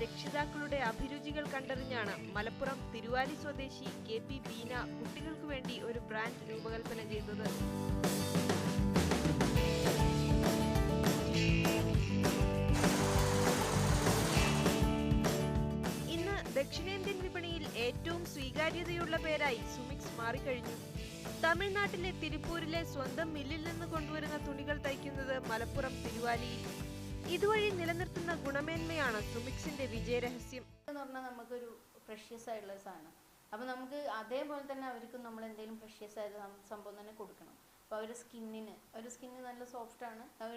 രക്ഷിതാക്കളുടെ അഭിരുചികൾ കണ്ടറിഞ്ഞാണ് മലപ്പുറം തിരുവാലി സ്വദേശി KP ബീന കുട്ടികൾക്ക് വേണ്ടി ഒരു ബ്രാൻഡ് രൂപകൽപ്പന ചെയ്തത്. ഇന്ന് ദക്ഷിണേന്ത്യൻ വിപണിയിൽ ഏറ്റവും സ്വീകാര്യതയുള്ള പേരായി സുമിക്സ് മാറിക്കഴിഞ്ഞു. തമിഴ്നാട്ടിലെ തിരുപ്പൂരിലെ സ്വന്തം മില്ലിൽ നിന്ന് കൊണ്ടുവരുന്ന തുണികൾ തയ്ക്കുന്നത് മലപ്പുറം തിരുവാലിയിൽ. ഇതുവഴി നിലനിർത്തുന്ന ഗുണമേന്മയാണ് സുമിക്സിന്റെ വിജയരഹസ്യം. നമുക്കൊരു പ്രഷ്യസ് ആയിട്ടുള്ള സാധനം, അപ്പോൾ നമുക്ക് അതേപോലെ തന്നെ അവർക്കും നമ്മൾ എന്തെങ്കിലും പ്രഷ്യസ് ആയത് സംഭവം തന്നെ കൊടുക്കണം. അപ്പോൾ അവരുടെ സ്കിന്ന് നല്ല സോഫ്റ്റാണ്. അവർ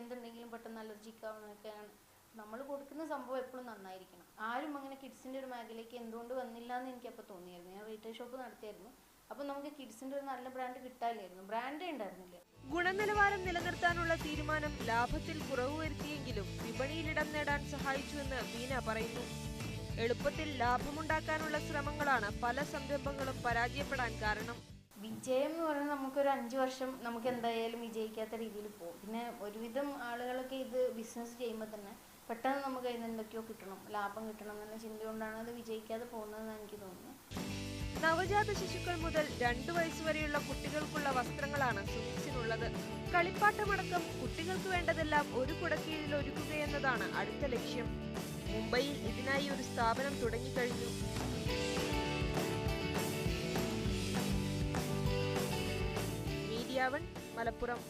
എന്തുണ്ടെങ്കിലും പെട്ടെന്ന് അലർജിക് ആവുന്നതൊക്കെയാണ്. നമ്മൾ കൊടുക്കുന്ന സംഭവം എപ്പോഴും നന്നായിരിക്കണം. ആരും അങ്ങനെ കിഡ്സിൻ്റെ ഒരു മേഖലയ്ക്ക് എന്തുകൊണ്ട് വന്നില്ല എന്ന് എനിക്കപ്പോൾ തോന്നിയായിരുന്നു. ഞാൻ റീറ്റെയിൽ ഷോപ്പ് നടത്തിയായിരുന്നു. അപ്പോൾ നമുക്ക് കിഡ്സിൻ്റെ ഒരു നല്ല ബ്രാൻഡ് കിട്ടാനില്ലായിരുന്നു, ബ്രാൻഡേ ഉണ്ടായിരുന്നില്ല. ഗുണനിലവാരം നിലനിർത്താനുള്ള തീരുമാനം ലാഭത്തിൽ കുറവ് വരുത്തിയെങ്കിലും വിപണിയിൽ ഇടം നേടാൻ സഹായിച്ചുവെന്ന് ബീന പറയുന്നു. എളുപ്പത്തിൽ ലാഭമുണ്ടാക്കാനുള്ള ശ്രമങ്ങളാണ് പല സംരംഭങ്ങളും പരാജയപ്പെടാൻ കാരണം. വിജയം എന്ന് പറയുന്നത് നമുക്കൊരു 5 വർഷം നമുക്ക് എന്തായാലും വിജയിക്കാത്ത രീതിയിൽ പോകും. പിന്നെ ഒരുവിധം ആളുകളൊക്കെ ഇത് ബിസിനസ് ചെയ്യുമ്പോൾ തന്നെ പെട്ടെന്ന് നമുക്ക് അതിന് എന്തൊക്കെയോ കിട്ടണം, ലാഭം കിട്ടണം എന്ന ചിന്തകൊണ്ടാണ് അത് വിജയിക്കാതെ പോകുന്നതെന്ന് എനിക്ക് തോന്നുന്നു. നവജാത ശിശുക്കൾ മുതൽ 2 വയസ്സുവരെയുള്ള കുട്ടികൾക്കുള്ള വസ്ത്രങ്ങളാണ് സുമിക്സിനുള്ളത്. കളിപ്പാട്ടമടക്കം കുട്ടികൾക്ക് വേണ്ടതെല്ലാം ഒരു കുടക്കീഴിൽ ഒരുക്കുകയെന്നതാണ് അടുത്ത ലക്ഷ്യം. മുംബൈയിൽ ഇതിനായി ഒരു സ്ഥാപനം തുടങ്ങിക്കഴിഞ്ഞു. മീഡിയ 1 മലപ്പുറം.